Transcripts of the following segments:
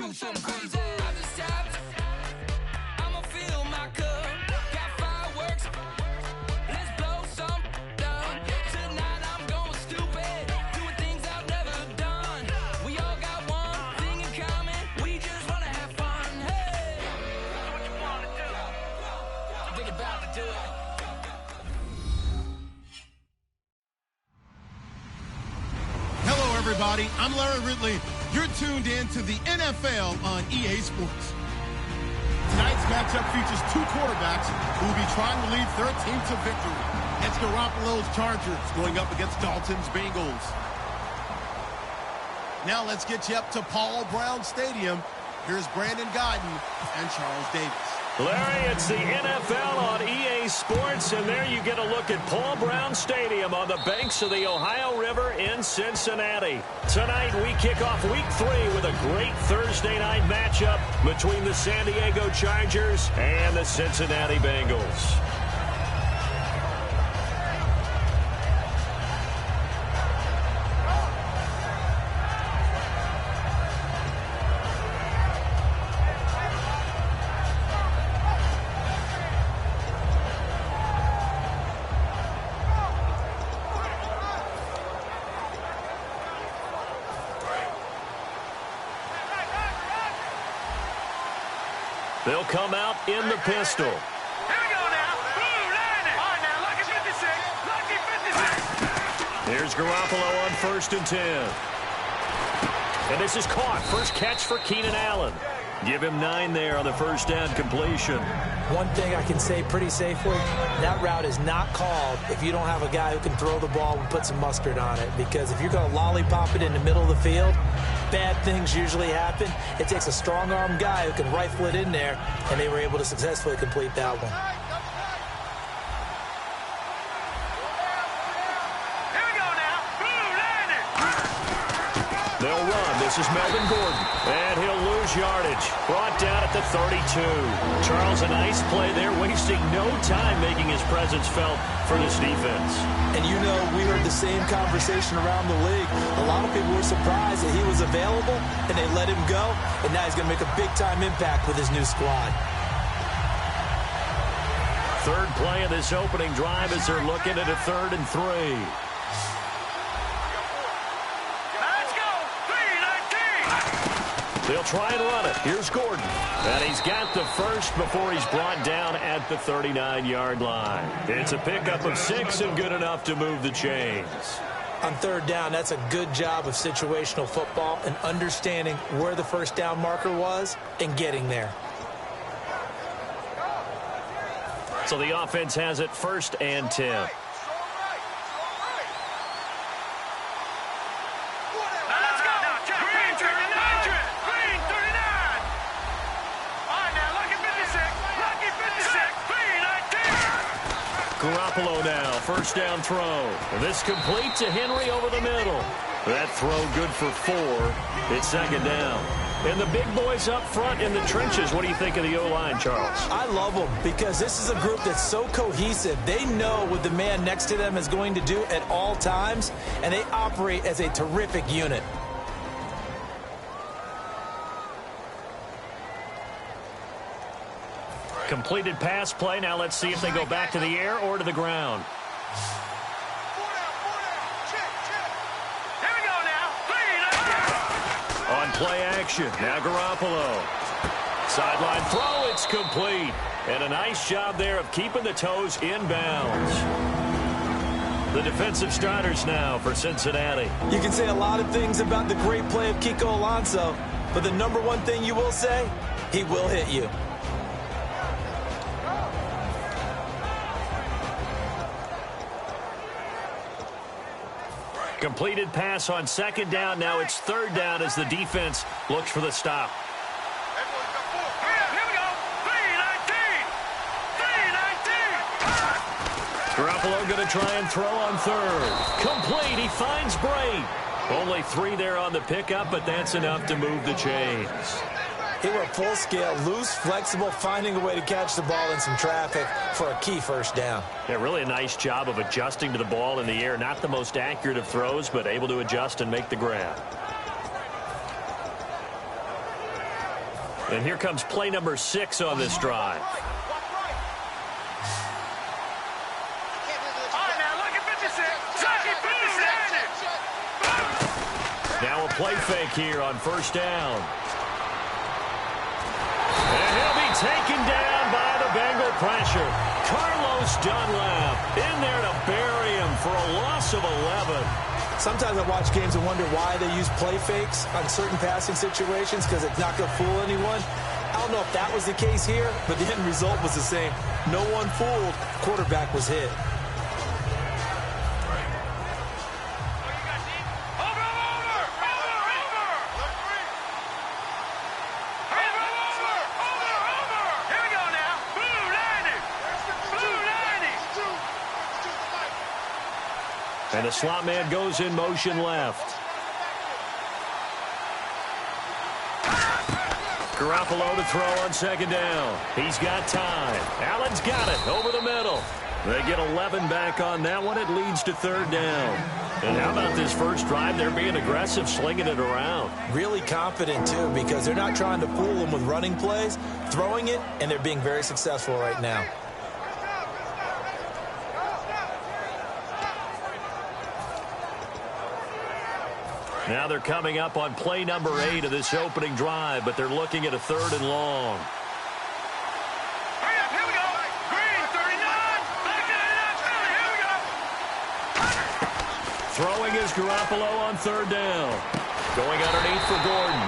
do something crazy. I just tapped. I'ma fill my cup. Got fireworks. Let's blow some down. Tonight I'm going stupid. Doing things I've never done. We all got one thing in common. We just wanna have fun. Hey, what you wanna do? Think about to do it. Hello, everybody. I'm Larry Ridley. You're tuned in to the NFL on EA Sports. Tonight's matchup features two quarterbacks who will be trying to lead their team to victory. It's Garoppolo's Chargers going up against Dalton's Bengals. Now let's get you up to Paul Brown Stadium. Here's Brandon Guyton and Charles Davis. Larry, it's the NFL on EA Sports, and there you get a look at Paul Brown Stadium on the banks of the Ohio River in Cincinnati. Tonight, we kick off Week 3 with a great Thursday night matchup between the San Diego Chargers and the Cincinnati Bengals. They'll come out in the pistol. Here we go now. Boom, line it. All right, now, lucky 56. Lucky 56. Here's Garoppolo on 1st and 10. And this is caught. First catch for Keenan Allen. Give him 9 there on the first down completion. One thing I can say pretty safely, that route is not called if you don't have a guy who can throw the ball and put some mustard on it. Because if you're going to lollipop it in the middle of the field, bad things usually happen. It takes a strong-arm guy who can rifle it in there, and they were able to successfully complete that one. Here we go now. Boom, line it. They'll run. This is Melvin Gordon. And he'll lose yardage. Brought down at the 32. Charles, a nice play there, wasting no time making his presence felt for this defense. And you know, we heard the same conversation around the league. A lot of people were surprised that he was available, and they let him go, and now he's going to make a big-time impact with his new squad. Third play of this opening drive as they're looking at a 3rd and 3. They'll try and run it. Here's Gordon. And he's got the first before he's brought down at the 39-yard line. It's a pickup of 6 and good enough to move the chains. On 3rd down, that's a good job of situational football and understanding where the first down marker was and getting there. So the offense has it 1st and 10. Garoppolo now, first down throw. And this complete to Henry over the middle. That throw good for 4. It's 2nd down. And the big boys up front in the trenches. What do you think of the O-line, Charles? I love them because this is a group that's so cohesive. They know what the man next to them is going to do at all times, and they operate as a terrific unit. Completed pass play. Now let's see if they go back to the air or to the ground. Here we go now. On play action. Now Garoppolo. Sideline throw. It's complete. And a nice job there of keeping the toes in bounds. The defensive starters now for Cincinnati. You can say a lot of things about the great play of Kiko Alonso, but the number one thing you will say, he will hit you. Completed pass on 2nd down. Now it's 3rd down as the defense looks for the stop. Here we go. 3-19. Garoppolo going to try and throw on 3rd. Complete. He finds Bray. Only 3 there on the pickup, but that's enough to move the chains. He went full scale, loose, flexible, finding a way to catch the ball in some traffic for a key first down. Yeah, really a nice job of adjusting to the ball in the air. Not the most accurate of throws, but able to adjust and make the grab. And here comes play number 6 on this drive. All right, now look at 56. Lucky 56. Now a play fake here on first down. And he'll be taken down by the Bengal pressure. Carlos Dunlap in there to bury him for a loss of 11. Sometimes I watch games and wonder why they use play fakes on certain passing situations, because it's not going to fool anyone. I don't know if that was the case here, but the end result was the same. No one fooled. Quarterback was hit. And the slot man goes in motion left. Garoppolo to throw on second down. He's got time. Allen's got it over the middle. They get 11 back on that one. It leads to third down. And how about this first drive? They're being aggressive, slinging it around. Really confident, too, because they're not trying to fool them with running plays, throwing it, and they're being very successful right now. Now they're coming up on play number 8 of this opening drive, but they're looking at a third and long. Hurry up, here we go. Green, 39. Here we go. Throwing is Garoppolo on third down. Going underneath for Gordon.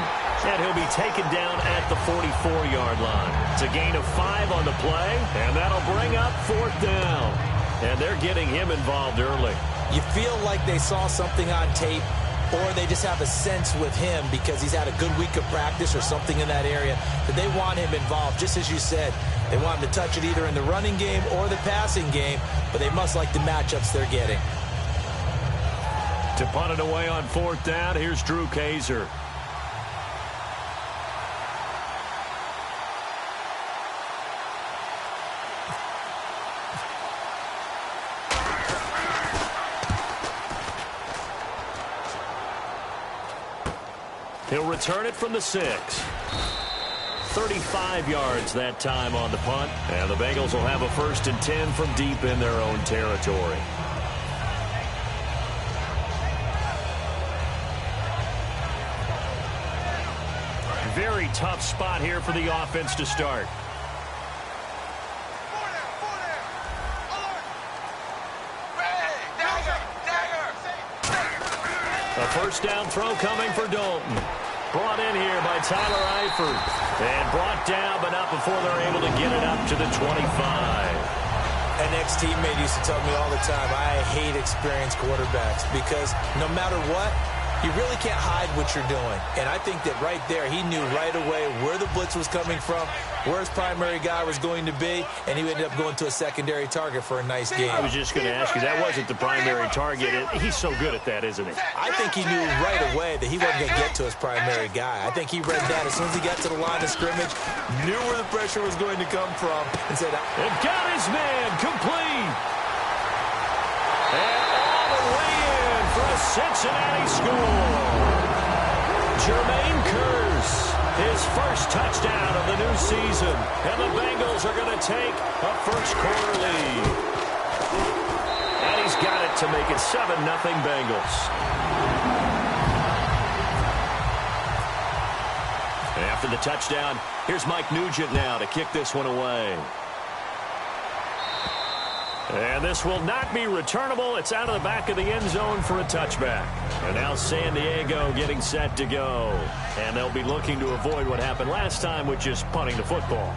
And he'll be taken down at the 44-yard line. It's a gain of 5 on the play, and that'll bring up fourth down. And they're getting him involved early. You feel like they saw something on tape, or they just have a sense with him because he's had a good week of practice or something in that area that they want him involved. Just as you said, they want him to touch it either in the running game or the passing game, but they must like the matchups they're getting. To punt it away on fourth down, here's Drew Kaiser. He'll return it from the 6. 35 yards that time on the punt. And the Bengals will have a 1st and 10 from deep in their own territory. Very tough spot here for the offense to start. A first down throw coming for Dalton. Brought in here by Tyler Eifert. And brought down, but not before they're able to get it up to the 25. An ex-teammate used to tell me all the time, I hate experienced quarterbacks because no matter what, you really can't hide what you're doing. And I think that right there, he knew right away where the blitz was coming from, where his primary guy was going to be, and he ended up going to a secondary target for a nice game. I was just going to ask you, that wasn't the primary target. He's so good at that, isn't he? I think he knew right away that he wasn't going to get to his primary guy. I think he read that as soon as he got to the line of scrimmage, knew where the pressure was going to come from, and said, and got his man complete. And all the way in for a Cincinnati score. Jermaine Kearse, his first touchdown of the new season. And the Bengals are going to take a first-quarter lead. And he's got it to make it 7-0 Bengals. After the touchdown, here's Mike Nugent now to kick this one away. And this will not be returnable. It's out of the back of the end zone for a touchback. And now San Diego getting set to go. And they'll be looking to avoid what happened last time, which is punting the football.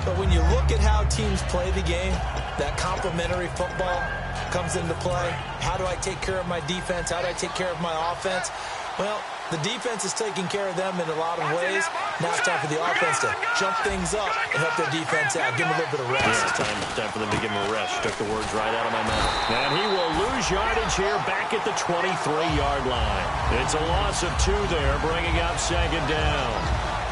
But when you look at how teams play the game, that complementary football comes into play. How do I take care of my defense? How do I take care of my offense? Well, the defense is taking care of them in a lot of ways. Now it's time for the offense to jump things up and help their defense out. Give them a little bit of rest. Yeah, time for them to give him a rest. Took the words right out of my mouth. And he will lose yardage here back at the 23-yard line. It's a loss of 2 there, bringing up second down.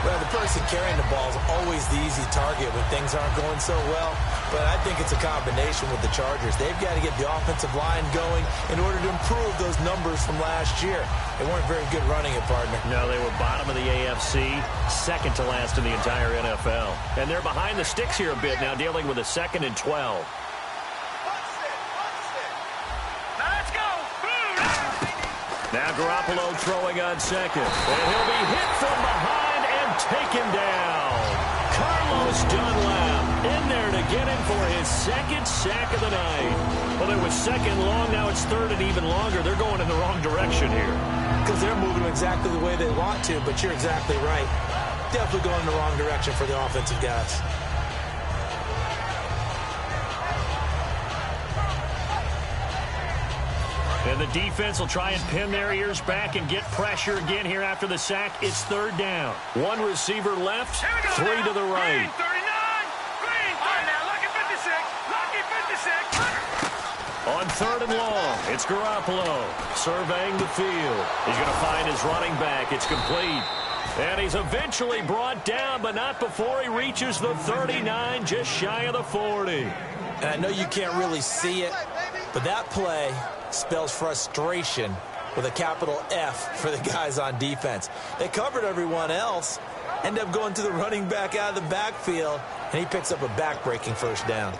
Well, the person carrying the ball is always the easy target when things aren't going so well. But I think it's a combination with the Chargers. They've got to get the offensive line going in order to improve those numbers from last year. They weren't very good running it, partner. No, they were bottom of the AFC, second to last in the entire NFL. And they're behind the sticks here a bit now, dealing with a 2nd and 12. Now Garoppolo throwing on second. And he'll be hit from behind and taken down. Carlos Dunlap in there to get him for his 2nd sack of the night. Well, it was 2nd long. Now it's 3rd and even longer. They're going in the wrong direction here. Because they're moving exactly the way they want to, but you're exactly right. Definitely going in the wrong direction for the offensive guys. And the defense will try and pin their ears back and get pressure again here after the sack. It's 3rd down. 1 receiver left, 3 to the right. Green, 39. Green, 30. Now, lucky 56. Lucky 56. On 3rd and long, it's Garoppolo surveying the field. He's going to find his running back. It's complete. And he's eventually brought down, but not before he reaches the 39, just shy of the 40. And I know you can't really see it, but that play spells frustration with a capital F for the guys on defense. They covered everyone else, end up going to the running back out of the backfield, and he picks up a back-breaking 1st down.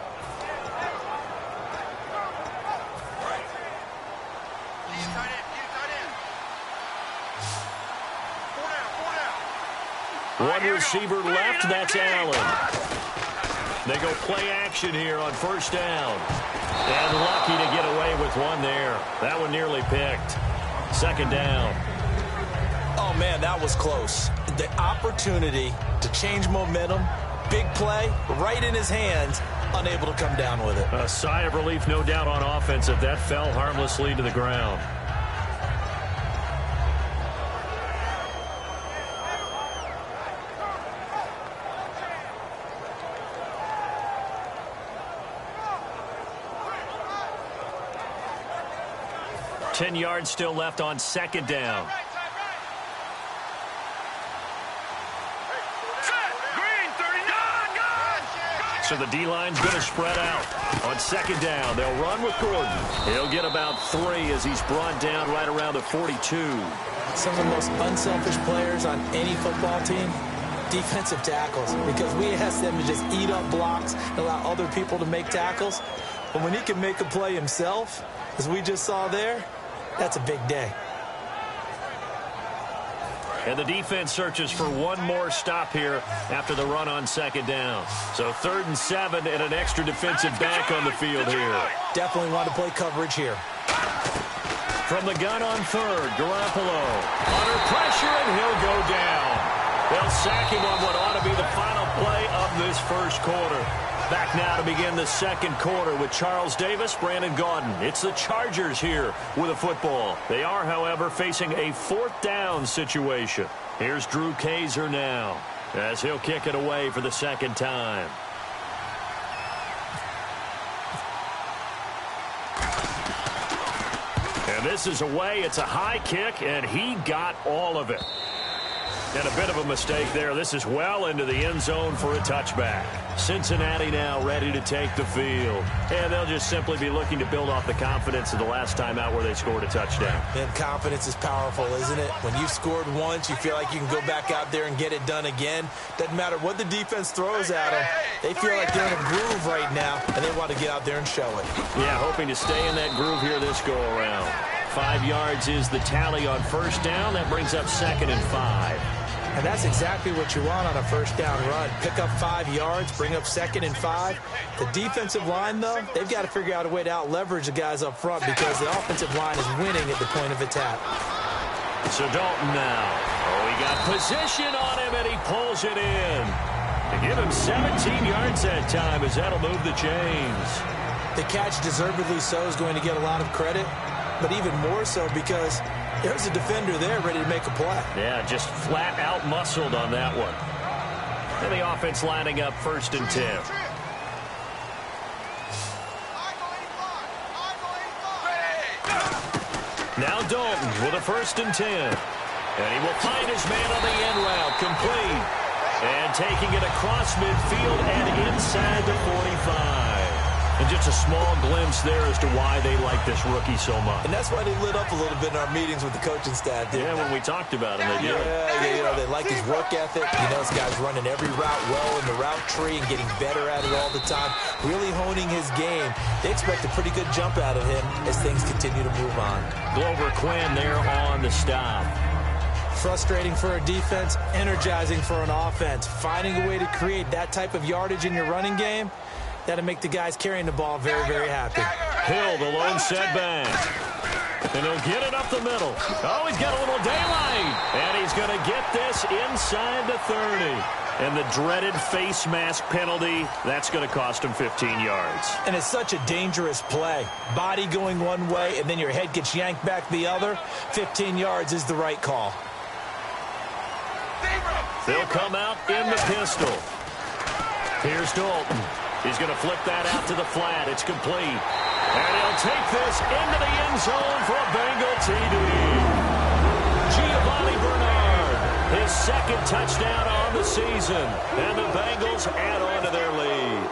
One receiver left, that's Allen. They go play action here on 1st down. And lucky to get away with one there. That one nearly picked. 2nd down. Oh, man, that was close. The opportunity to change momentum, big play, right in his hands, unable to come down with it. A sigh of relief, no doubt, on offense if that fell harmlessly to the ground. Ten yards still left on 2nd down. So the D-line's going to spread out. On 2nd down, they'll run with Gordon. He'll get about 3 as he's brought down right around the 42. Some of the most unselfish players on any football team, defensive tackles, because we ask them to just eat up blocks and allow other people to make tackles. But when he can make a play himself, as we just saw there, that's a big day. And the defense searches for one more stop here after the run on 2nd down. So 3rd and 7 and an extra defensive back on the field here. Definitely want to play coverage here. From the gun on 3rd, Garoppolo under pressure, and he'll go down. They'll sack him on what ought to be the final play of this 1st quarter. Back now to begin the 2nd quarter with Charles Davis, Brandon Gaudin. It's the Chargers here with a football. They are, however, facing a 4th down situation. Here's Drew Kaiser now as he'll kick it away for the 2nd time. And this is away. It's a high kick, and he got all of it. And a bit of a mistake there. This is well into the end zone for a touchback. Cincinnati now ready to take the field. And they'll just simply be looking to build off the confidence of the last time out where they scored a touchdown. And confidence is powerful, isn't it? When you've scored once, you feel like you can go back out there and get it done again. Doesn't matter what the defense throws at them. They feel like they're in a groove right now, and they want to get out there and show it. Yeah, hoping to stay in that groove here this go-around. 5 yards is the tally on 1st down. That brings up 2nd and 5. And that's exactly what you want on a 1st down run. Pick up 5 yards, bring up 2nd and 5. The defensive line, though, they've got to figure out a way to out-leverage the guys up front because the offensive line is winning at the point of attack. So Dalton now. Oh, he got position on him, and he pulls it in. To give him 17 yards that time as that'll move the chains. The catch, deservedly so, is going to get a lot of credit, but even more so because there's a defender there ready to make a play. Yeah, just flat out muscled on that one. And the offense lining up 1st and 10. Now Dalton with a 1st and 10. And he will find his man on the end route. Complete. And taking it across midfield and inside the 45. And just a small glimpse there as to why they like this rookie so much. And that's why they lit up a little bit in our meetings with the coaching staff. Yeah, when we talked about him, they did. Yeah, they like his work ethic. This guy's running every route well in the route tree and getting better at it all the time, really honing his game. They expect a pretty good jump out of him as things continue to move on. Glover Quinn there on the stop. Frustrating for a defense, energizing for an offense. Finding a way to create that type of yardage in your running game, that'll make the guys carrying the ball very, very happy. Hill, the lone setback. And he'll get it up the middle. Oh, he's got a little daylight. And he's going to get this inside the 30. And the dreaded face mask penalty, that's going to cost him 15 yards. And it's such a dangerous play. Body going one way, and then your head gets yanked back the other. 15 yards is the right call. They'll come out in the pistol. Here's Dalton. He's going to flip that out to the flat. It's complete. And he'll take this into the end zone for a Bengal TD. Giovanni Bernard, his second touchdown on the season. And the Bengals add on to their lead.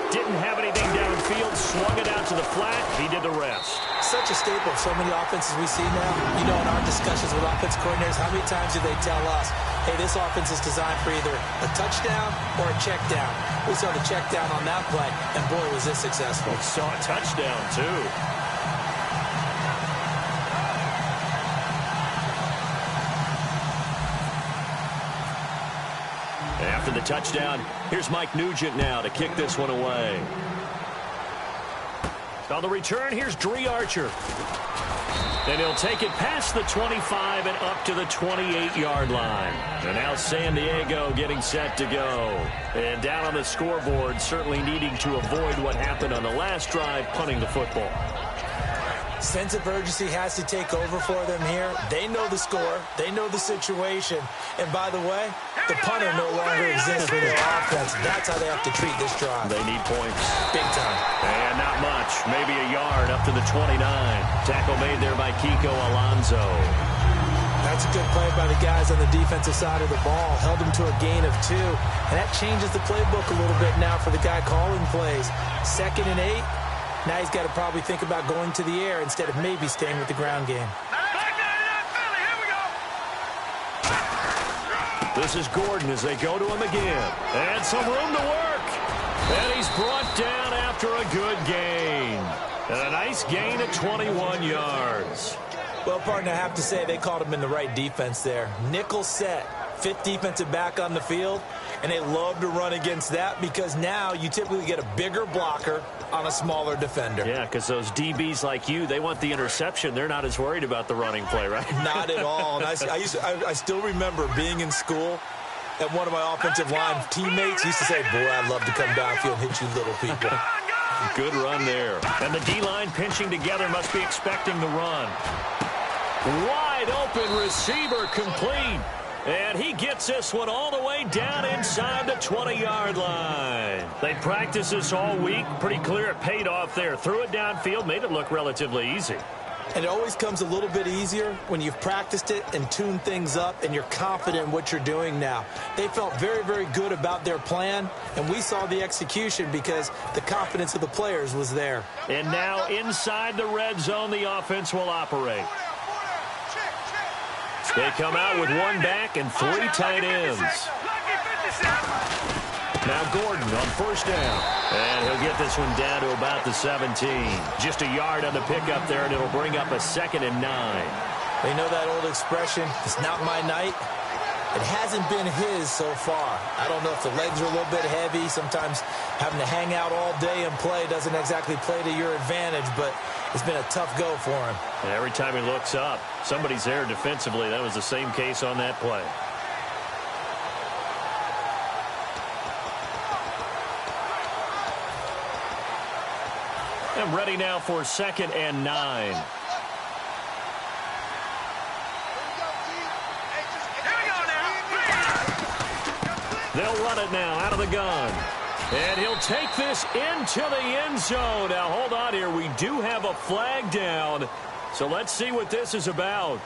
Didn't have anything downfield, swung it out to the flat. He did the rest. Such a staple of so many offenses we see now. In our discussions with offense coordinators, how many times do they tell us, hey, this offense is designed for either a touchdown or a check down. We saw the check down on that play, and boy, was this successful. We saw a touchdown, too. After the touchdown, here's Mike Nugent now to kick this one away. On the return, here's Dree Archer. And he'll take it past the 25 and up to the 28-yard line. And now San Diego getting set to go. And down on the scoreboard, certainly needing to avoid what happened on the last drive, punting the football. Sense of urgency has to take over for them here. They know the score. They know the situation. And by the way, the punter no longer exists for their offense. That's how they have to treat this drive. They need points. Big time. And not much. Maybe a yard up to the 29. Tackle made there by Kiko Alonso. That's a good play by the guys on the defensive side of the ball. Held them to a gain of 2. And that changes the playbook a little bit now for the guy calling plays. 2nd and 8. Now he's got to probably think about going to the air instead of maybe staying with the ground game. This is Gordon as they go to him again. And some room to work. And he's brought down after a good gain. And a nice gain of 21 yards. Well, partner, I have to say they called him in the right defense there. Nickel set. 5th defensive back on the field. And they love to run against that because now you typically get a bigger blocker on a smaller defender. Yeah, because those DBs like you, they want the interception. They're not as worried about the running play, right? Not at all. And I still remember being in school, and one of my offensive line teammates used to say, boy, I'd love to come downfield and hit you little people. Good run there. And the D-line pinching together must be expecting the run. Wide open receiver complete. And he gets this one all the way down inside the 20-yard line. They practiced this all week. Pretty clear it paid off there. Threw it downfield, made it look relatively easy. And it always comes a little bit easier when you've practiced it and tuned things up and you're confident in what you're doing now. They felt very, very good about their plan, and we saw the execution because the confidence of the players was there. And now inside the red zone, the offense will operate. They come out with 1 back and 3 tight ends. Now Gordon on 1st down. And he'll get this one down to about the 17. Just a yard on the pickup there, and it'll bring up a 2nd and 9. They know that old expression, it's not my night. It hasn't been his so far. I don't know if the legs are a little bit heavy. Sometimes having to hang out all day and play doesn't exactly play to your advantage, but it's been a tough go for him. And every time he looks up, somebody's there defensively. That was the same case on that play. And ready now for 2nd and 9. They'll run it now out of the gun. And he'll take this into the end zone. Now, hold on here. We do have a flag down. So let's see what this is about.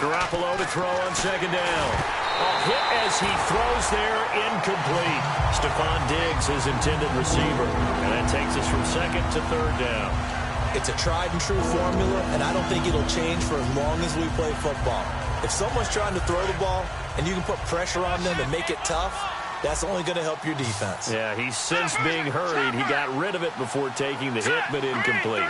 Garoppolo to throw on second down. A hit as he throws there, incomplete. Stephon Diggs, his intended receiver. And that takes us from second to third down. It's a tried-and-true formula, and I don't think it'll change for as long as we play football. If someone's trying to throw the ball and you can put pressure on them and make it tough, that's only going to help your defense. Yeah, he's since being hurried. He got rid of it before taking the hit, but incomplete.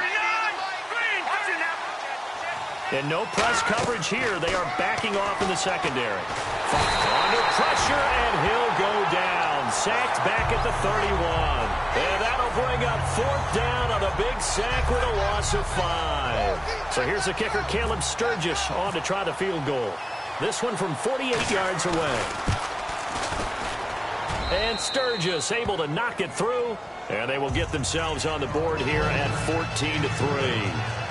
And no press coverage here. They are backing off in the secondary. Under pressure, and he'll go down. Sacked back at the 31. And that'll bring up fourth down on a big sack with a loss of 5. So here's the kicker, Caleb Sturgis, on to try the field goal. This one from 48 yards away. And Sturgis able to knock it through. And they will get themselves on the board here at 14-3.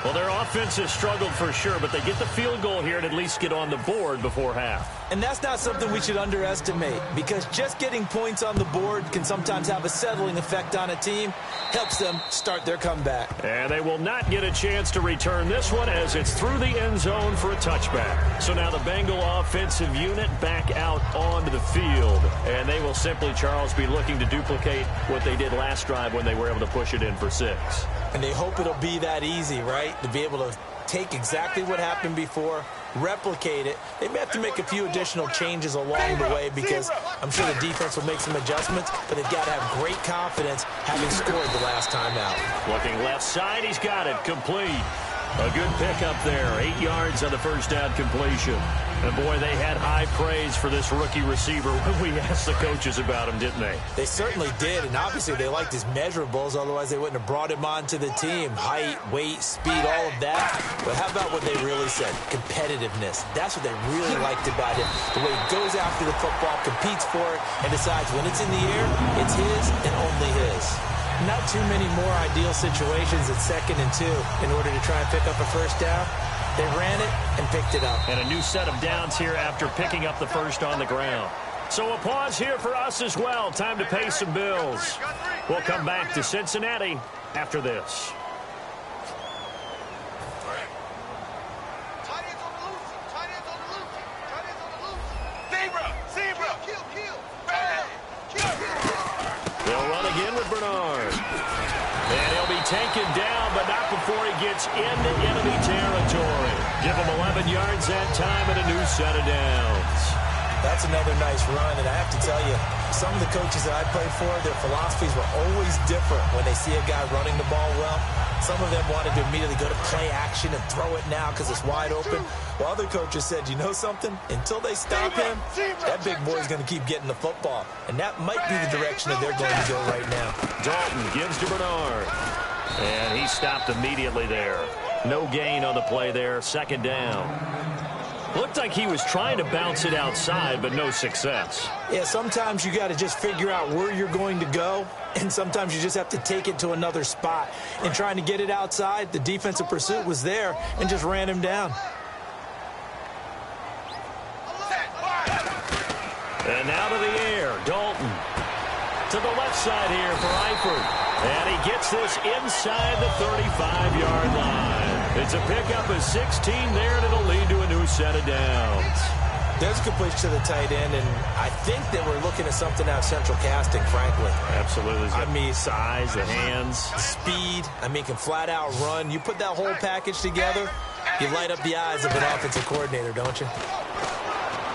Well, their offense has struggled for sure, but they get the field goal here and at least get on the board before half. And that's not something we should underestimate, because just getting points on the board can sometimes have a settling effect on a team. Helps them start their comeback. And they will not get a chance to return this one as it's through the end zone for a touchback. So now the Bengal offensive unit back out onto the field. And they will simply, Charles, be looking to duplicate what they did last drive when they were able to push it in for 6. And they hope it'll be that easy, right? To be able to take exactly what happened before, replicate it. They may have to make a few additional changes along the way, because I'm sure the defense will make some adjustments, but they've got to have great confidence having scored the last time out. Looking left side, he's got it. Complete. A good pickup there. 8 yards on the first down completion. And, boy, they had high praise for this rookie receiver when we asked the coaches about him, didn't they? They certainly did, and obviously they liked his measurables. Otherwise, they wouldn't have brought him onto the team. Height, weight, speed, all of that. But how about what they really said? Competitiveness. That's what they really liked about him. The way he goes after the football, competes for it, and decides when it's in the air, it's his and only his. Not too many more ideal situations at 2nd and 2 in order to try and pick up a first down. They ran it and picked it up. And a new set of downs here after picking up the first on the ground. So a pause here for us as well. Time to pay some bills. We'll come back to Cincinnati after this. They'll run again with Bernard. And he'll be taken down, but not before he gets into enemy territory. Give him 11 yards that time and a new set of downs. That's another nice run, and I have to tell you, some of the coaches that I played for, their philosophies were always different when they see a guy running the ball well. Some of them wanted to immediately go to play action and throw it now because it's wide open. While other coaches said, you know something? Until they stop him, that big boy is going to keep getting the football. And that might be the direction that they're going to go right now. Dalton gives to Bernard. And he stopped immediately there. No gain on the play there. Second down. Looked like he was trying to bounce it outside, but no success. Yeah, sometimes you got to just figure out where you're going to go, and sometimes you just have to take it to another spot. And trying to get it outside, the defensive pursuit was there and just ran him down. And now to the air, Dalton. To the left side here for Eifert. And he gets this inside the 35-yard line. It's a pickup of 16 there, and it'll lead to a new set of downs. There's completion to the tight end, and I think that we're looking at something out of central casting, frankly. Absolutely. I mean, size, the hands. Speed. I mean, can flat out run. You put that whole package together, you light up the eyes of an offensive coordinator, don't you?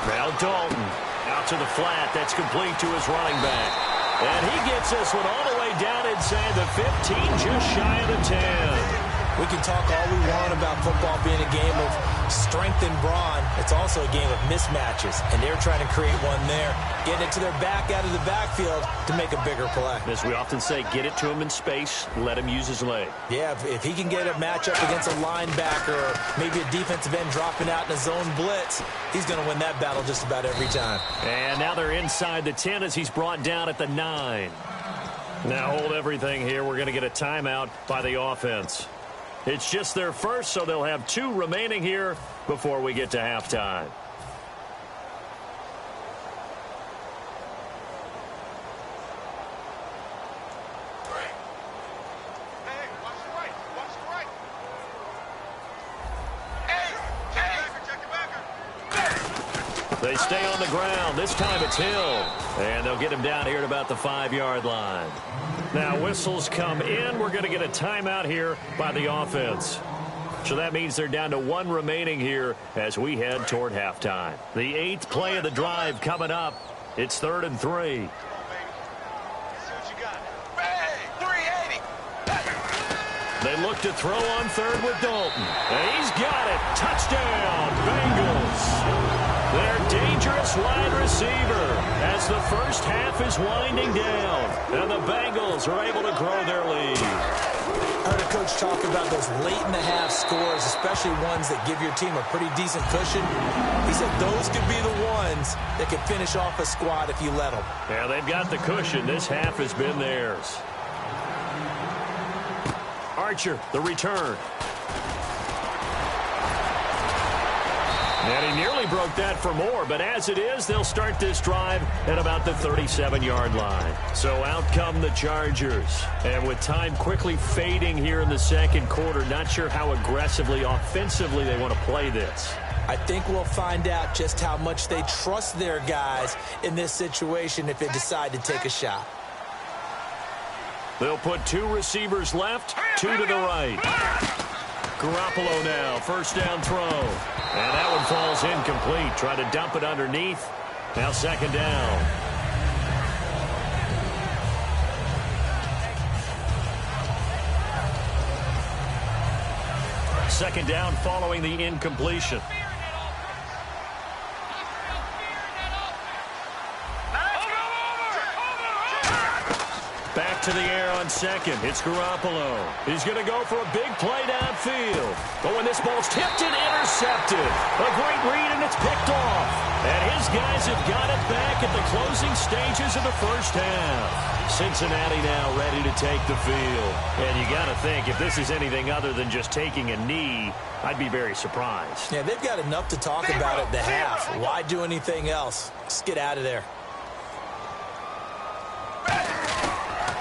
Now Dalton out to the flat. That's complete to his running back. And he gets this one all the way down inside the 15, just shy of the 10. We can talk all we want about football being a game of strength and brawn. It's also a game of mismatches, and they're trying to create one there, getting it to their back out of the backfield to make a bigger play. As we often say, get it to him in space, let him use his leg. Yeah, if he can get a matchup against a linebacker or maybe a defensive end dropping out in a zone blitz, he's going to win that battle just about every time. And now they're inside the 10 as he's brought down at the 9. Now hold everything here. We're going to get a timeout by the offense. It's just their first, so they'll have 2 remaining here before we get to halftime. They stay on the ground. This time it's Hill. And they'll get him down here at about the 5-yard line. Now whistles come in. We're going to get a timeout here by the offense. So that means they're down to 1 remaining here as we head toward halftime. The 8th play of the drive coming up. It's 3rd and 3. They look to throw on 3rd with Dalton. And he's got it. Touchdown, Bengals. Their dangerous wide receiver as the first half is winding down. And the Bengals are able to grow their lead. I heard a coach talk about those late-in-the-half scores, especially ones that give your team a pretty decent cushion. He said those could be the ones that could finish off a squad if you let them. Yeah, they've got the cushion. This half has been theirs. Archer, the return. And he nearly broke that for more, but as it is, they'll start this drive at about the 37-yard line. So out come the Chargers. And with time quickly fading here in the second quarter, not sure how aggressively, offensively they want to play this. I think we'll find out just how much they trust their guys in this situation if they decide to take a shot. They'll put 2 receivers left, 2 to the right. Garoppolo now, first down throw. And that one falls incomplete. Try to dump it underneath. Now second down. Second down following the incompletion. Back to the air on second. It's Garoppolo. He's going to go for a big play downfield. Oh, and this ball's tipped and intercepted. A great read, and it's picked off. And his guys have got it back at the closing stages of the first half. Cincinnati now ready to take the field. And you got to think, if this is anything other than just taking a knee, I'd be very surprised. Yeah, they've got enough to talk about at the half. Why do anything else? Just get out of there.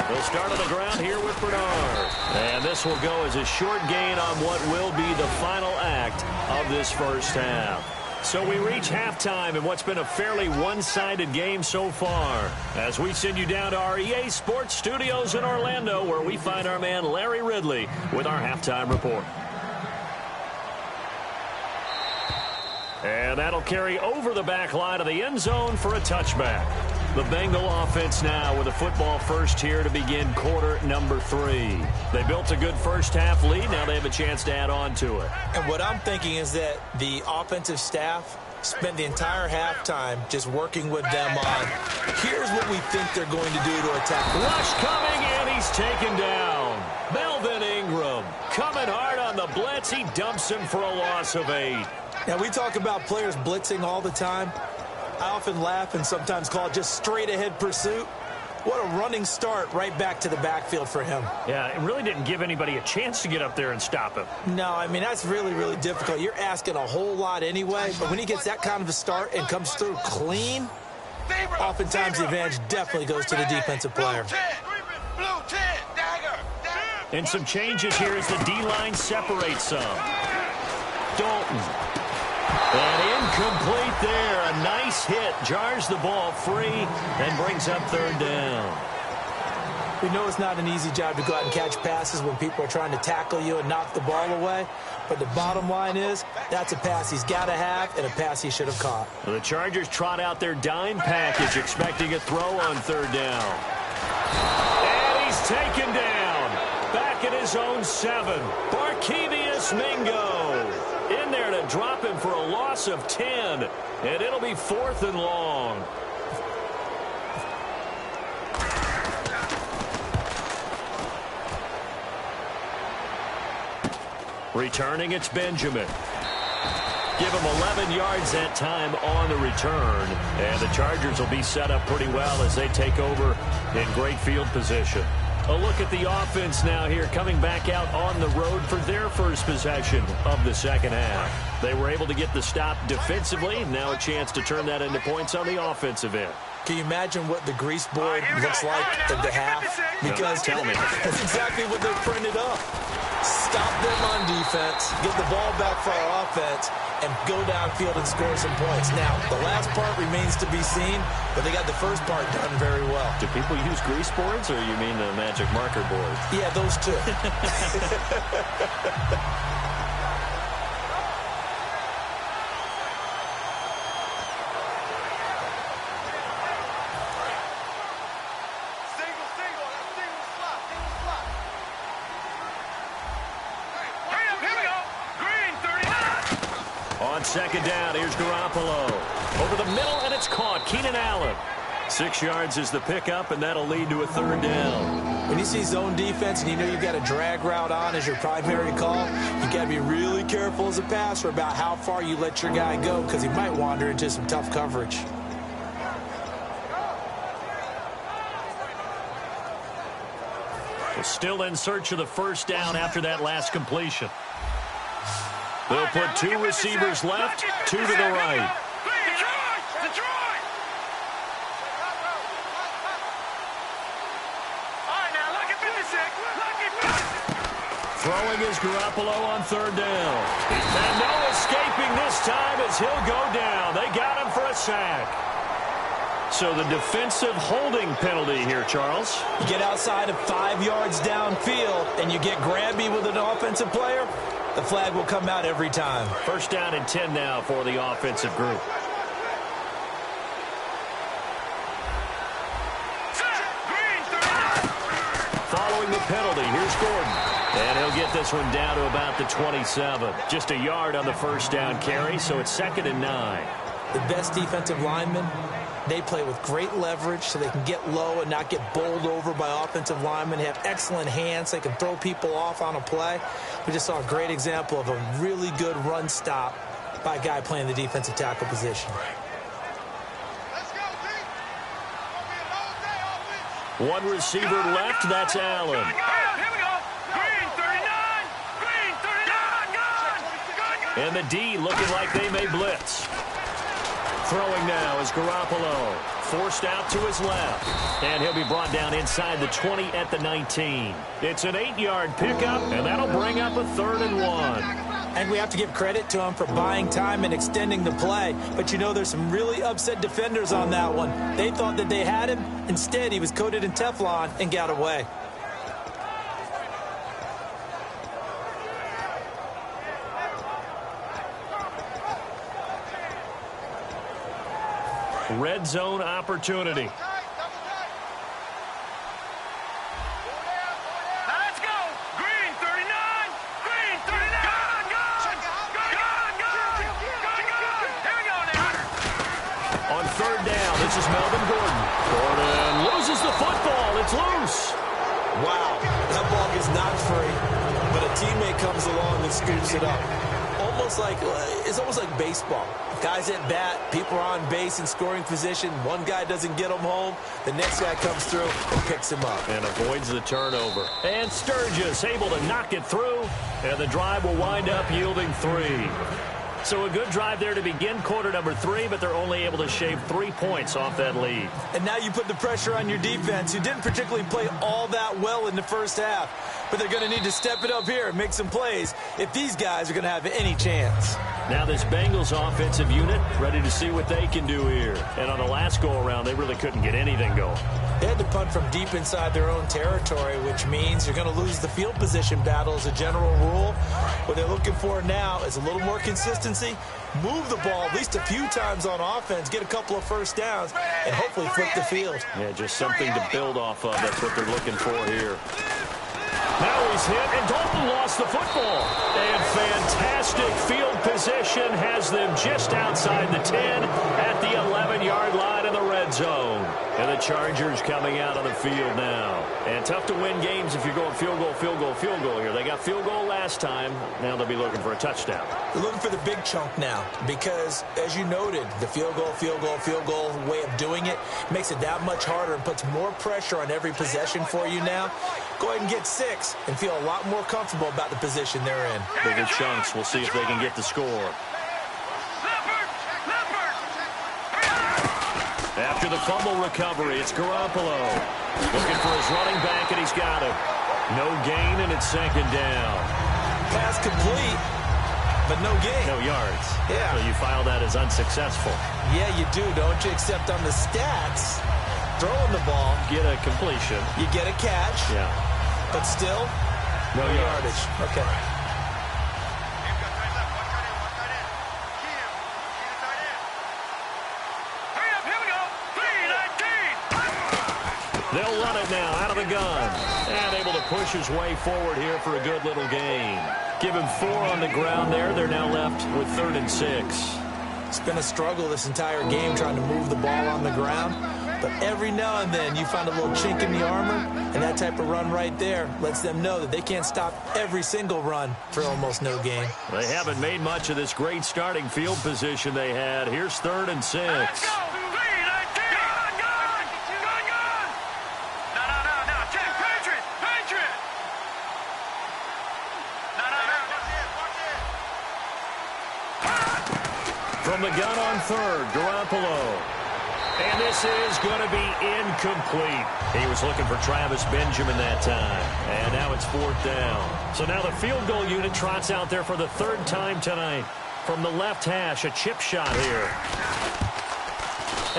They'll start on the ground here with Bernard. And this will go as a short gain on what will be the final act of this first half. So we reach halftime in what's been a fairly one-sided game so far. As we send you down to our EA Sports Studios in Orlando, where we find our man Larry Ridley with our halftime report. And that'll carry over the back line of the end zone for a touchback. The Bengal offense now with a football first here to begin quarter number 3. They built a good first half lead. Now they have a chance to add on to it. And what I'm thinking is that the offensive staff spent the entire halftime just working with them on, here's what we think they're going to do to attack. Rush coming, and he's taken down. Melvin Ingram coming hard on the blitz. He dumps him for a loss of 8. Now, we talk about players blitzing all the time. I often laugh and sometimes call it just straight-ahead pursuit. What a running start right back to the backfield for him. Yeah, it really didn't give anybody a chance to get up there and stop him. No, I mean, that's really, really difficult. You're asking a whole lot anyway, but when he gets that kind of a start and comes through clean, oftentimes the advantage definitely goes to the defensive player. And some changes here as the D-line separates some. Dalton. And incomplete there. A nice hit. Jars the ball free and brings up third down. We know it's not an easy job to go out and catch passes when people are trying to tackle you and knock the ball away. But the bottom line is, that's a pass he's got to have and a pass he should have caught. Well, the Chargers trot out their dime package, expecting a throw on third down. And he's taken down. Back at his own 7. Barkevius Mingo in there to drop him for a loss of 10. And it'll be 4th and long. Returning, it's Benjamin. Give him 11 yards that time on the return. And the Chargers will be set up pretty well as they take over in great field position. A look at the offense now here, coming back out on the road for their first possession of the second half. They were able to get the stop defensively. Now a chance to turn that into points on the offensive end. Can you imagine what the grease board looks like at the half? Because tell me. That's exactly what they printed up. Stop them on defense, get the ball back for our offense, and go downfield and score some points. Now, the last part remains to be seen, but they got the first part done very well. Do people use grease boards, or you mean the magic marker board? Yeah, those two. On second down, here's Garoppolo. Over the middle, and it's caught. Keenan Allen. 6 yards is the pickup, and that'll lead to a third down. When you see zone defense and you know you've got a drag route on as your primary call, you got to be really careful as a passer about how far you let your guy go because he might wander into some tough coverage. Well, still in search of the first down after that last completion. They'll put 2 receivers left, 2 to the right. Throwing is Garoppolo on third down. And no escaping this time as he'll go down. They got him for a sack. So the defensive holding penalty here, Charles. You get outside of 5 yards downfield and you get grabby with an offensive player, the flag will come out every time. First down and 10 now for the offensive group. Following the penalty, here's Gordon. And he'll get this one down to about the 27. Just a yard on the first down carry, so it's 2nd and 9. The best defensive linemen, they play with great leverage so they can get low and not get bowled over by offensive linemen. They have excellent hands. They can throw people off on a play. We just saw a great example of a really good run stop by a guy playing the defensive tackle position. One receiver left, that's Allen. And the D looking like they may blitz. Throwing now is Garoppolo. Forced out to his left. And he'll be brought down inside the 20 at the 19. It's an 8-yard pickup, and that'll bring up a 3rd and 1. And we have to give credit to him for buying time and extending the play. But you know there's some really upset defenders on that one. They thought that they had him. Instead, he was coated in Teflon and got away. Red zone opportunity. Let's go. Green 39. Green 39. Here we go now. On third down, this is Melvin Gordon. Gordon loses the football. It's loose. Wow, that ball gets knocked free, but a teammate comes along and scoops it up. It's almost like baseball. Guys at bat, people are on base in scoring position. One guy doesn't get him home. The next guy comes through and picks him up. And avoids the turnover. And Sturgis able to knock it through. And the drive will wind up yielding 3. So a good drive there to begin quarter number 3, but they're only able to shave 3 points off that lead. And now you put the pressure on your defense, who didn't particularly play all that well in the first half. But they're going to need to step it up here and make some plays if these guys are going to have any chance. Now this Bengals offensive unit ready to see what they can do here. And on the last go-around, they really couldn't get anything going. They had to punt from deep inside their own territory, which means you're going to lose the field position battle as a general rule. What they're looking for now is a little more consistency, move the ball at least a few times on offense, get a couple of first downs, and hopefully flip the field. Yeah, just something to build off of. That's what they're looking for here. Now he's hit, and Dalton lost the football. And fantastic field position has them just outside the 10 at the 11-yard line in the red zone. And the Chargers coming out on the field now. And tough to win games if you're going field goal, field goal, field goal here. They got field goal last time. Now they'll be looking for a touchdown. They're looking for the big chunk now because, as you noted, the field goal, field goal, field goal way of doing it makes it that much harder and puts more pressure on every possession for you now. Go ahead and get 6 and feel a lot more comfortable about the position they're in. Bigger chunks. We'll see if they can get the score. After the fumble recovery, it's Garoppolo. Looking for his running back, and he's got him. No gain, and it's second down. Pass complete, but no gain. No yards. Yeah. So you file that as unsuccessful. Yeah, you do, don't you? Except on the stats, throwing the ball, Get a completion. you get a catch, Yeah. but still, No yardage. Okay. They'll run it now out of the gun. And able to push his way forward here for a good little gain. Give him 4 on the ground there. They're now left with 3rd and 6. It's been a struggle this entire game trying to move the ball on the ground. But every now and then you find a little chink in the armor, and that type of run right there lets them know that they can't stop every single run for almost no gain. They haven't made much of this great starting field position they had. Here's 3rd and 6. Let's go! From the gun on 3rd, Garoppolo. And this is going to be incomplete. He was looking for Travis Benjamin that time. And now it's 4th down. So now the field goal unit trots out there for the 3rd time tonight. From the left hash, a chip shot here.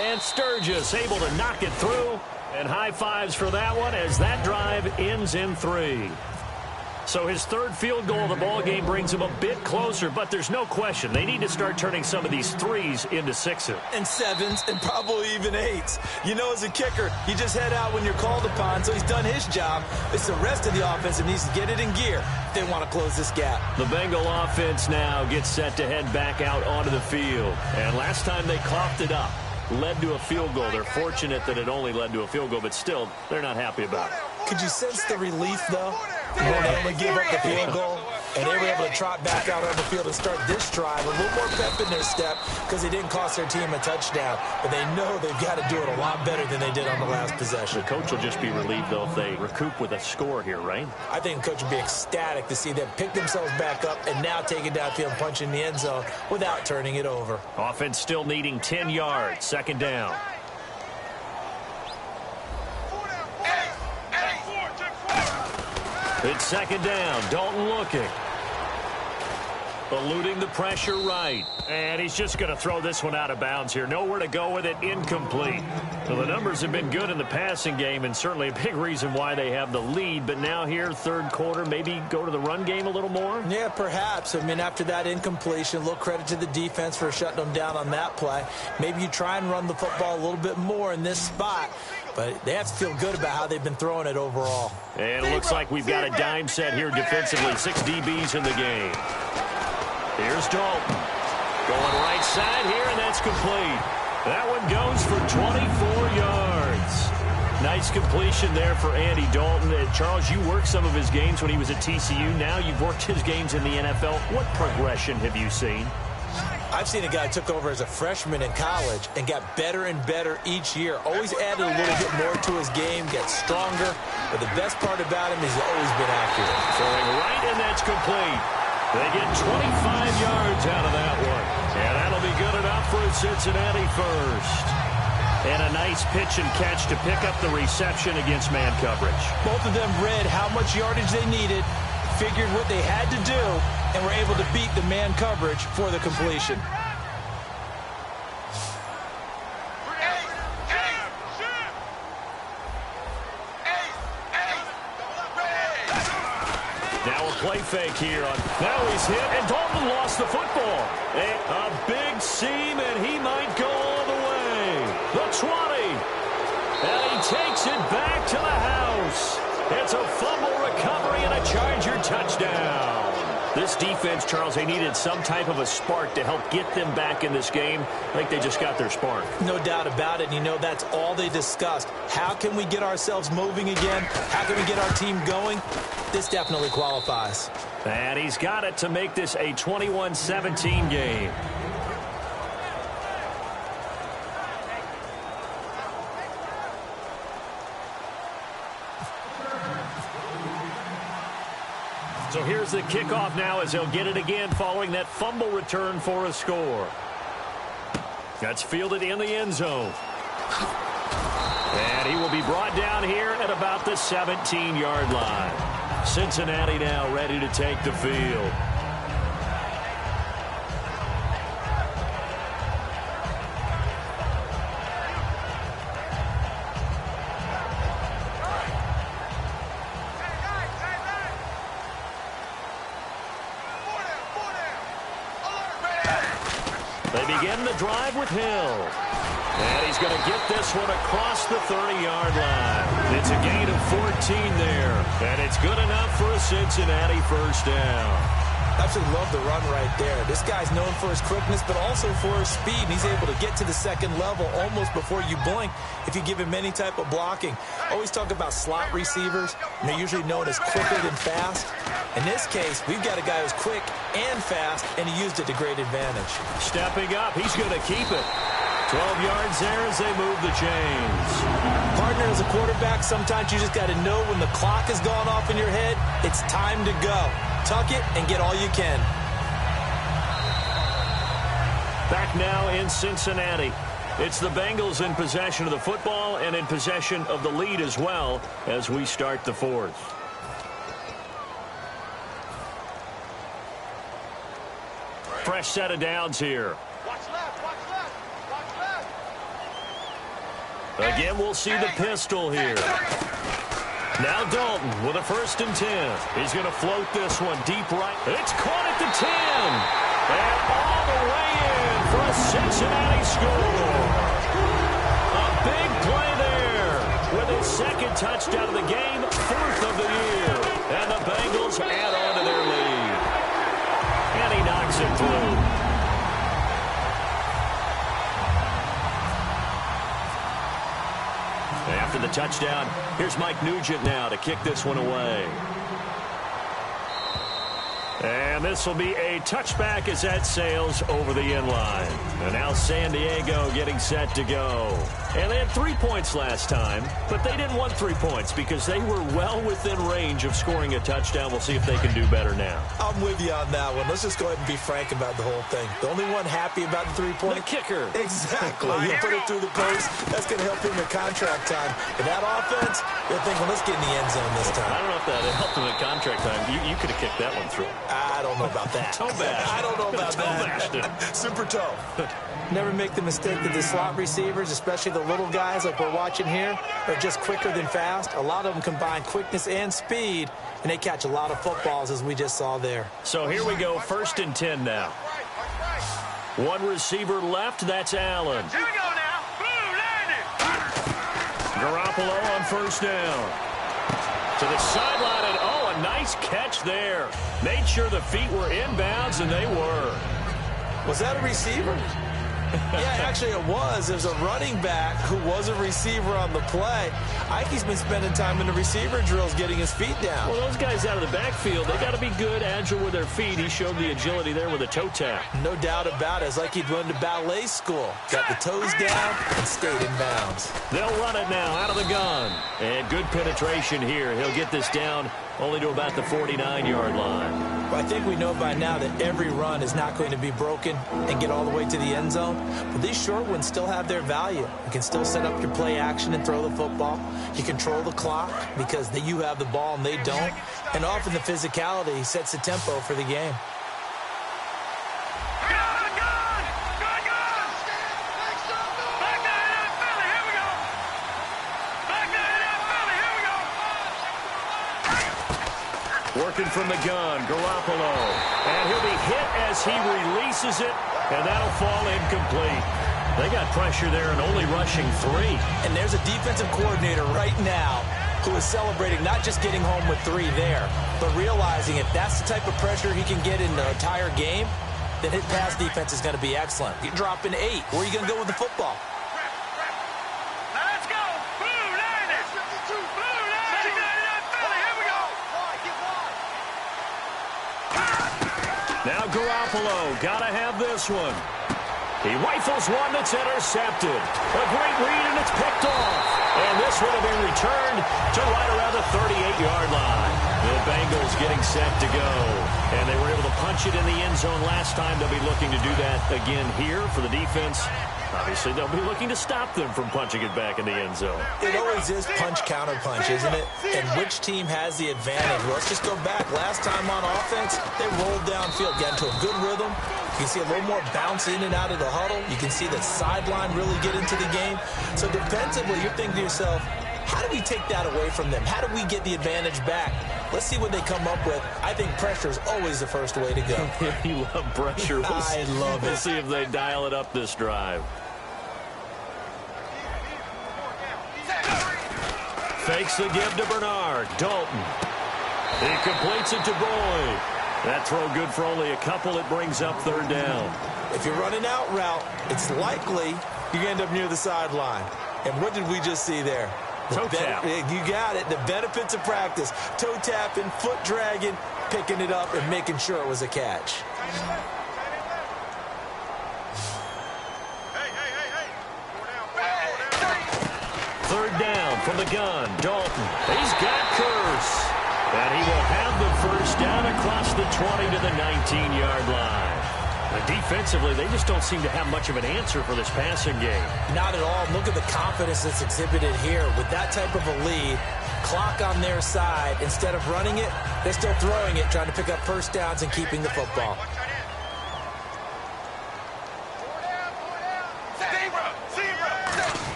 And Sturgis able to knock it through. And high fives for that one as that drive ends in 3. So his 3rd field goal of the ball game brings him a bit closer, but there's no question they need to start turning some of these 3s into 6s. And 7s and probably even 8s. You know, as a kicker, you just head out when you're called upon, so he's done his job. It's the rest of the offense that needs to get it in gear if they want to close this gap. The Bengal offense now gets set to head back out onto the field. And last time they coughed it up, led to a field goal. They're fortunate that it only led to a field goal, but still, they're not happy about it. Could you sense the relief, though? When they only give up the field goal, and they were able to trot back out on the field and start this drive. A little more pep in their step because they didn't cost their team a touchdown. But they know they've got to do it a lot better than they did on the last possession. The coach will just be relieved, though, if they recoup with a score here, right? I think the coach would be ecstatic to see them pick themselves back up and now take it downfield and punch in the end zone without turning it over. Offense still needing 10 yards. 2nd down. It's 2nd down. Dalton looking. Eluding the pressure right. And he's just going to throw this one out of bounds here. Nowhere to go with it. Incomplete. Well, the numbers have been good in the passing game and certainly a big reason why they have the lead. But now here, 3rd quarter, maybe go to the run game a little more? Yeah, perhaps. I mean, after that incompletion, a little credit to the defense for shutting them down on that play. Maybe you try and run the football a little bit more in this spot. But they have to feel good about how they've been throwing it overall. And it looks like we've got a dime set here defensively. 6 DBs in the game. Here's Dalton. Going right side here, and that's complete. That one goes for 24 yards. Nice completion there for Andy Dalton. Charles, you worked some of his games when he was at TCU. Now you've worked his games in the NFL. What progression have you seen? I've seen a guy took over as a freshman in college and got better and better each year. Always added a little bit more to his game, gets stronger. But the best part about him is he's always been accurate. Throwing right, and that's complete. They get 25 yards out of that one. And that'll be good enough for a Cincinnati first. And a nice pitch and catch to pick up the reception against man coverage. Both of them read how much yardage they needed, figured what they had to do, and were able to beat the man coverage for the completion. Now a play fake here. Now he's hit, and Dalton lost the football. A big seam, and he might go all the way. The 20. And he takes it back to the house. It's a fumble recovery and a Charger touchdown. This defense, Charles, they needed some type of a spark to help get them back in this game. I think they just got their spark. No doubt about it. And you know, that's all they discussed. How can we get ourselves moving again? How can we get our team going? This definitely qualifies. And he's got it to make this a 21-17 game. So here's the kickoff now as they'll get it again following that fumble return for a score. That's fielded in the end zone. And he will be brought down here at about the 17-yard line. Cincinnati now ready to take the field. They begin the drive with Hill. And he's going to get this one across the 30-yard line. It's a gain of 14 there. And it's good enough for a Cincinnati first down. Absolutely love the run right there. This guy's known for his quickness, but also for his speed. And he's able to get to the second level almost before you blink if you give him any type of blocking. Always talk about slot receivers, and they're usually known as quicker than fast. In this case, we've got a guy who's quick and fast, and he used it to great advantage. Stepping up, he's going to keep it. 12 yards there as they move the chains. Partner, as a quarterback, sometimes you just got to know when the clock has gone off in your head, it's time to go. Tuck it and get all you can. Back now in Cincinnati. It's the Bengals in possession of the football and in possession of the lead as well as we start the fourth. Fresh set of downs here. Watch left, watch left, watch left. Again, we'll see the pistol here. Now Dalton with a 1st and 10. He's going to float this one deep right. It's caught at the 10. And all the way in for a Cincinnati score. A big play there with his 2nd touchdown of the game, 4th of the year. And the Bengals add on to their lead. And he knocks it through. After the touchdown, here's Mike Nugent now to kick this one away. And this will be a touchback as that sails over the end line. And now San Diego getting set to go. And they had 3 points last time, but they didn't want 3 points because they were well within range of scoring a touchdown. We'll see if they can do better now. I'm with you on that one. Let's just go ahead and be frank about the whole thing. The only one happy about the 3-point? The kicker. Exactly. You put it through the post. That's going to help him in contract time. And that offense, they're thinking, let's get in the end zone this time. I don't know if that helped him in contract time. You could have kicked that one through. I don't know about that. Toe bash. I don't know about Toe-bashed it. that. Super toe. Never make the mistake that the slot receivers, especially the little guys like we're watching here, are just quicker than fast. A lot of them combine quickness and speed, and they catch a lot of footballs, as we just saw there. So here we go, 1st and 10 now. One receiver left, that's Allen. Here we go now. Boom, landed. Garoppolo on 1st down. To the sideline, and oh, a nice catch there. Made sure the feet were inbounds, and they were. Was that a receiver? Yeah, actually it was. There's a running back who was a receiver on the play. Ike's been spending time in the receiver drills getting his feet down. Well, those guys out of the backfield, they got to be good, agile with their feet. He showed the agility there with a toe tap. No doubt about it. It's like he'd went to ballet school. Got the toes down and stayed in bounds. They'll run it now out of the gun. And good penetration here. He'll get this down only to about the 49-yard line. Well, I think we know by now that every run is not going to be broken and get all the way to the end zone. But these short ones still have their value. You can still set up your play action and throw the football. You control the clock because you have the ball and they don't. And often the physicality sets the tempo for the game. Working from the gun, Garoppolo. And he'll be hit as he releases it, and that'll fall incomplete. They got pressure there and only rushing 3. And there's a defensive coordinator right now who is celebrating not just getting home with 3 there, but realizing if that's the type of pressure he can get in the entire game, then his pass defense is going to be excellent. You're dropping 8. Where are you going to go with the football? Let's go. Boom, landed. Boom, landed. Philly, here we go. Now Garoppolo, gotta have this one. He rifles one that's intercepted. A great read, and it's picked off. And this one will be returned to right around the 38-yard line. The Bengals getting set to go. And they were able to punch it in the end zone last time. They'll be looking to do that again here for the defense. Obviously, they'll be looking to stop them from punching it back in the end zone. It always is punch-counter-punch, isn't it? And which team has the advantage? Well, let's just go back. Last time on offense, they rolled downfield, got into a good rhythm. You can see a little more bounce in and out of the huddle. You can see the sideline really get into the game. So defensively, you're thinking to yourself, how do we take that away from them? How do we get the advantage back? Let's see what they come up with. I think pressure is always the first way to go. You love pressure. I love it. We'll see if they dial it up this drive. Fakes the give to Bernard. Dalton. He completes it to Boyd. That throw good for only a couple. It brings up third down. If you're running out route, it's likely you end up near the sideline. And what did we just see there? Toe tap. You got it. The benefits of practice. Toe tapping, foot dragging, picking it up, and making sure it was a catch. Third down from the gun. Dalton. He's got Curse. And he will have the first down across the 20 to the 19-yard line. And defensively, they just don't seem to have much of an answer for this passing game. Not at all. Look at the confidence that's exhibited here. With that type of a lead, clock on their side, instead of running it, they're still throwing it, trying to pick up first downs and keeping the football.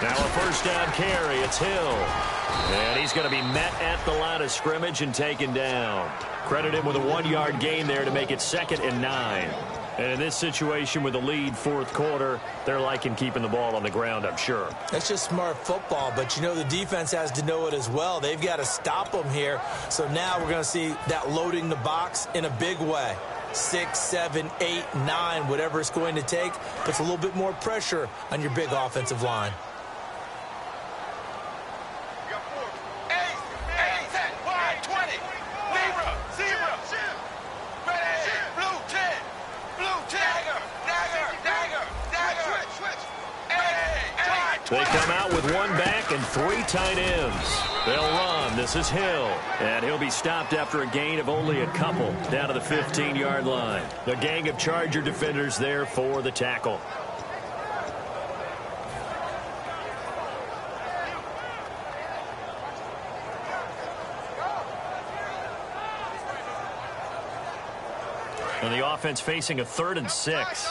Now a first down carry. It's Hill. And he's going to be met at the line of scrimmage and taken down. Credit him with a 1-yard gain there to make it 2nd and 9. And in this situation with the lead fourth quarter, they're liking keeping the ball on the ground, I'm sure. That's just smart football, but you know the defense has to know it as well. They've got to stop them here. So now we're going to see that loading the box in a big way. 6, 7, 8, 9, whatever it's going to take, puts a little bit more pressure on your big offensive line. They come out with one back and 3 tight ends. They'll run. This is Hill. And he'll be stopped after a gain of only a couple down to the 15-yard line. The gang of Charger defenders there for the tackle. And the offense facing a 3rd and 6.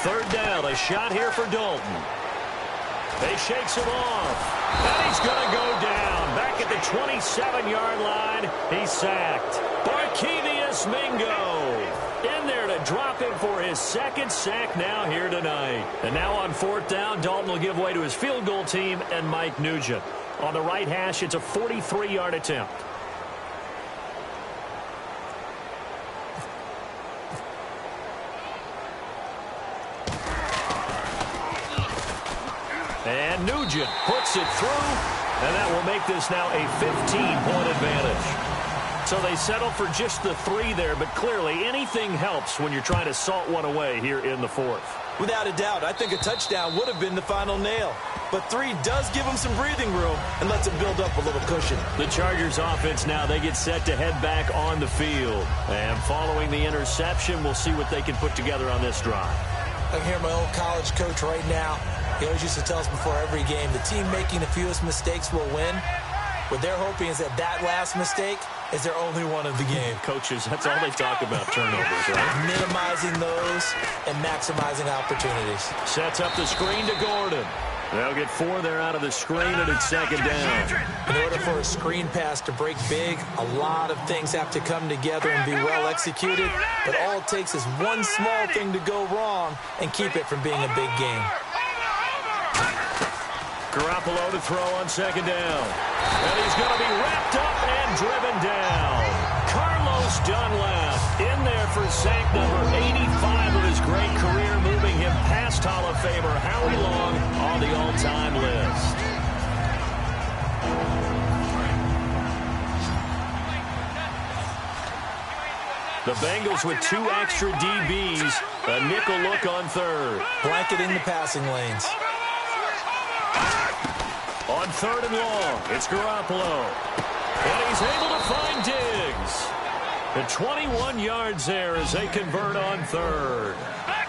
Third down, a shot here for Dalton. They shakes him off. And he's going to go down. Back at the 27-yard line, he's sacked. Barkevius Mingo in there to drop him for his 2nd sack now here tonight. And now on 4th down, Dalton will give way to his field goal team and Mike Nugent. On the right hash, it's a 43-yard attempt. And Nugent puts it through, and that will make this now a 15-point advantage. So they settle for just the 3 there, but clearly anything helps when you're trying to salt one away here in the 4th. Without a doubt, I think a touchdown would have been the final nail. But 3 does give them some breathing room and lets them build up a little cushion. The Chargers offense now, they get set to head back on the field. And following the interception, we'll see what they can put together on this drive. I can hear my old college coach right now. He always used to tell us before every game, the team making the fewest mistakes will win. What they're hoping is that last mistake is their only one of the game. Coaches, that's all they talk about, turnovers, right? Minimizing those and maximizing opportunities. Sets up the screen to Gordon. They'll get 4 there out of the screen, and it's 2nd down. In order for a screen pass to break big, a lot of things have to come together and be well executed. But all it takes is one small thing to go wrong and keep it from being a big game. Garoppolo to throw on 2nd down. And he's going to be wrapped up and driven down. Carlos Dunlap in there for sack number 85 of his great career, moving him past Hall of Famer Howie Long on the all-time list. The Bengals with 2 extra DBs, a nickel look on 3rd. Blanketing the passing lanes. On 3rd and long, it's Garoppolo. And he's able to find Diggs. The 21 yards there as they convert on third.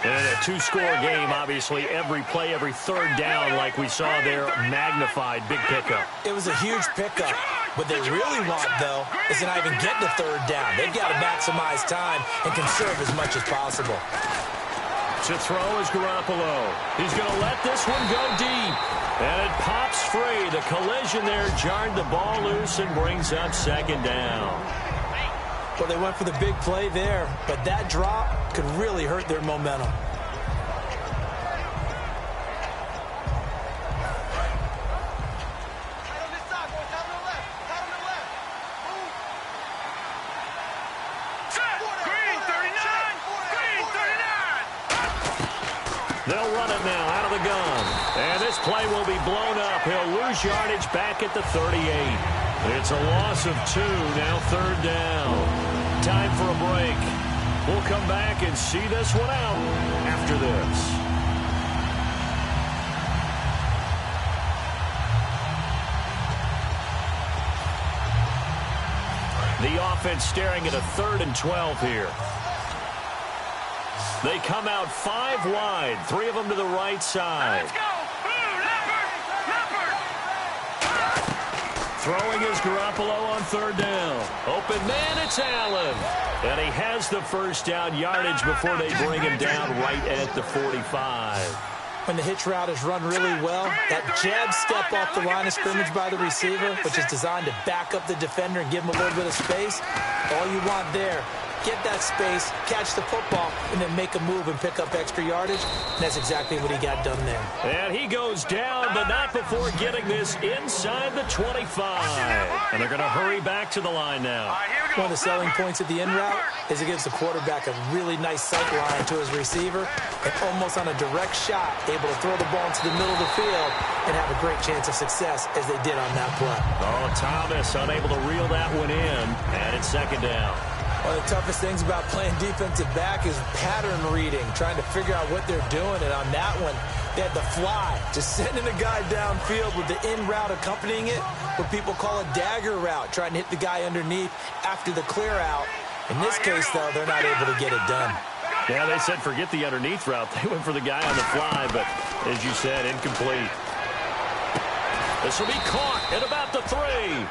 And a two-score game, obviously, every play, every third down, like we saw there, magnified, big pickup. It was a huge pickup. What they really want, though, is to not even get to third down. They've got to maximize time and conserve as much as possible. To throw is Garoppolo. He's going to let this one go deep. And it pops free. The collision there jarred the ball loose and brings up second down. Well, they went for the big play there, but that drop could really hurt their momentum. They'll run it now out of the gun. And this play will be blown up. He'll lose yardage back at the 38. It's a loss of 2, now third down. Time for a break. We'll come back and see this one out after this. The offense staring at a 3rd and 12 here. They come out 5 wide, 3 of them to the right side. Let's go! Leopard! Throwing is Garoppolo on third down. Open man, it's Allen. And he has the first down yardage before they bring him down right at the 45. When the hitch route is run really well, that jab step off the line of scrimmage by the receiver, which is designed to back up the defender and give him a little bit of space, all you want there, get that space, catch the football, and then make a move and pick up extra yardage. And that's exactly what he got done there. And he goes down, but not before getting this inside the 25. And they're going to hurry back to the line now. One of the selling points of the in route is it gives the quarterback a really nice sight line to his receiver and almost on a direct shot able to throw the ball into the middle of the field and have a great chance of success as they did on that play. Oh, Thomas unable to reel that one in, and it's second down. One of the toughest things about playing defensive back is pattern reading, trying to figure out what they're doing. And on that one, they had the fly, just sending a guy downfield with the in route accompanying it, what people call a dagger route, trying to hit the guy underneath after the clear out. In this case, though, they're not able to get it done. Yeah, they said forget the underneath route. They went for the guy on the fly, but as you said, incomplete. This will be caught at about the 3.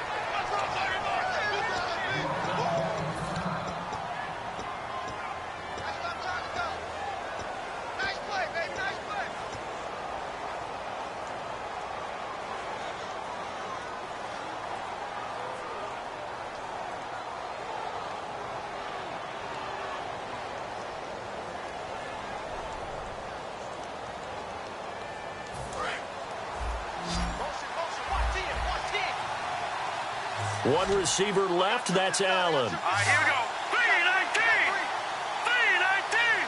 One receiver left, that's Allen. All right, here we go. 3-19! 3-19!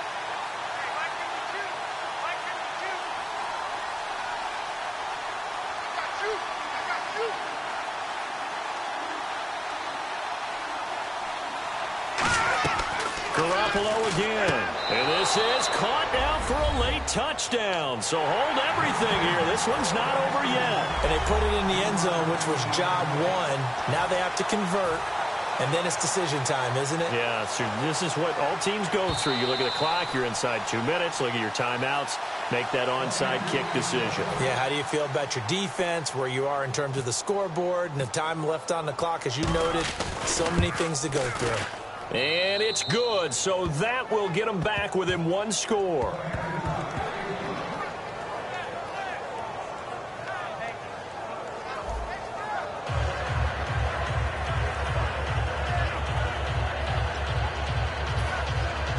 Garoppolo again. And this is caught now for a late touchdown. So hold everything here. This one's not over yet. And they put it in the end zone, which was job 1. Now they have to convert. And then it's decision time, isn't it? Yeah, so this is what all teams go through. You look at the clock, you're inside 2 minutes, look at your timeouts, make that onside kick decision. Yeah, how do you feel about your defense, where you are in terms of the scoreboard, and the time left on the clock, as you noted? So many things to go through. And it's good, so that will get them back within 1 score.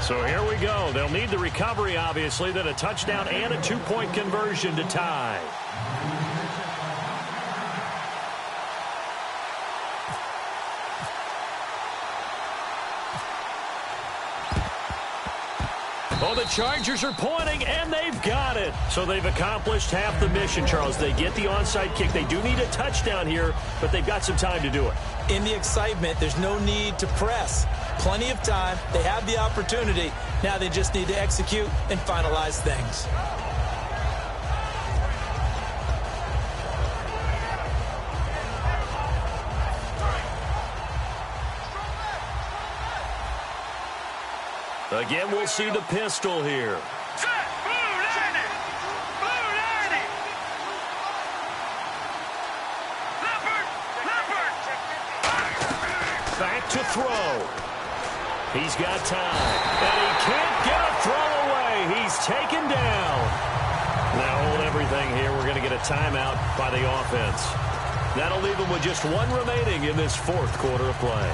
So here we go. They'll need the recovery, obviously, then a touchdown and a 2-point conversion to tie. Oh, the Chargers are pointing, and they've got it. So they've accomplished half the mission, Charles. They get the onside kick. They do need a touchdown here, but they've got some time to do it. In the excitement, there's no need to press. Plenty of time. They have the opportunity. Now they just need to execute and finalize things. Again, we'll see the pistol here. Set. Blue 90. Blue 90. Leopard. Leopard. Back to throw. He's got time. And he can't get a throw away. He's taken down. Now hold everything here. We're going to get a timeout by the offense. That'll leave them with just one remaining in this fourth quarter of play.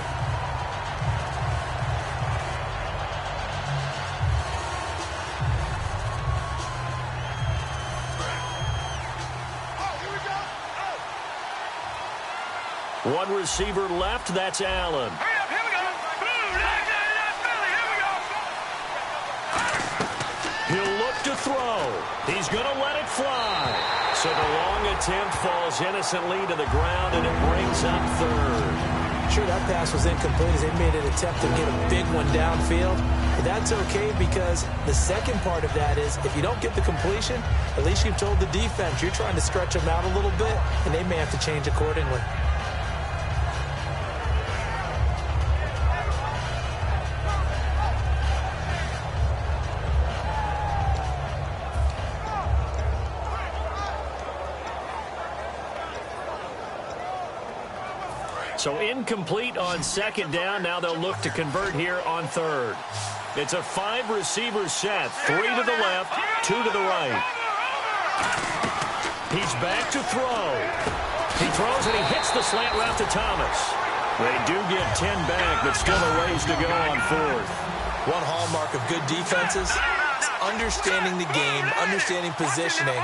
One receiver left. That's Allen. Hurry up. Here we go. Blue 99 Philly. Here we go. He'll look to throw. He's going to let it fly. So the long attempt falls innocently to the ground, and it brings up third. Sure, that pass was incomplete as they made an attempt to get a big one downfield. But that's okay because the second part of that is if you don't get the completion, at least you've told the defense you're trying to stretch them out a little bit, and they may have to change accordingly. So incomplete on second down. Now they'll look to convert here on third. It's a 5-receiver set. 3 to the left, 2 to the right. He's back to throw. He throws and he hits the slant route to Thomas. They do get 10 back, but still a ways to go on fourth. One hallmark of good defenses is understanding the game, understanding positioning,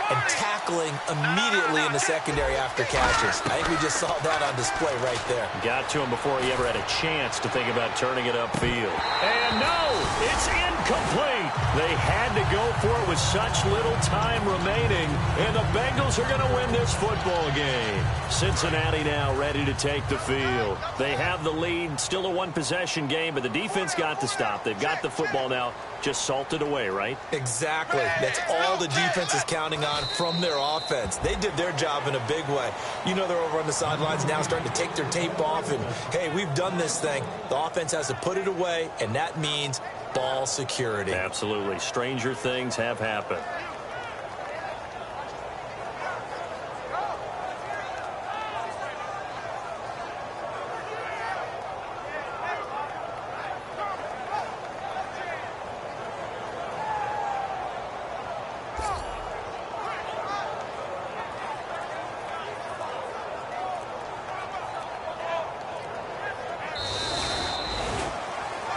and tackling immediately in the secondary after catches. I think we just saw that on display right there. Got to him before he ever had a chance to think about turning it upfield. And no, it's incomplete. They had to go for it with such little time remaining, and the Bengals are going to win this football game. Cincinnati now ready to take the field. They have the lead, still a one-possession game, but the defense got to stop. They've got the football now, just salted away, right? Exactly. That's all the defense is counting on from their offense. They did their job in a big way. You know they're over on the sidelines now starting to take their tape off and, hey, we've done this thing. The offense has to put it away, and that means ball security. Absolutely. Stranger things have happened.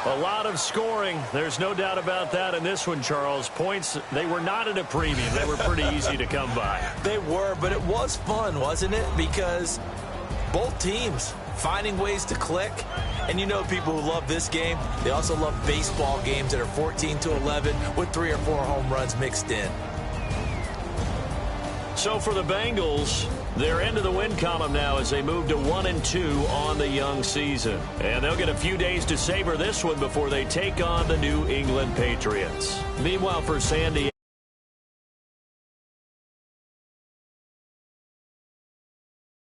A lot of scoring. There's no doubt about that in this one, Charles. Points, they were not at a premium. They were pretty easy to come by. They were, but it was fun, wasn't it? Because both teams finding ways to click. And you know people who love this game, they also love baseball games that are 14-11 with 3 or 4 home runs mixed in. So for the Bengals, they're into the win column now as they move to 1-2 on the young season. And they'll get a few days to savor this one before they take on the New England Patriots. Meanwhile, for San Diego,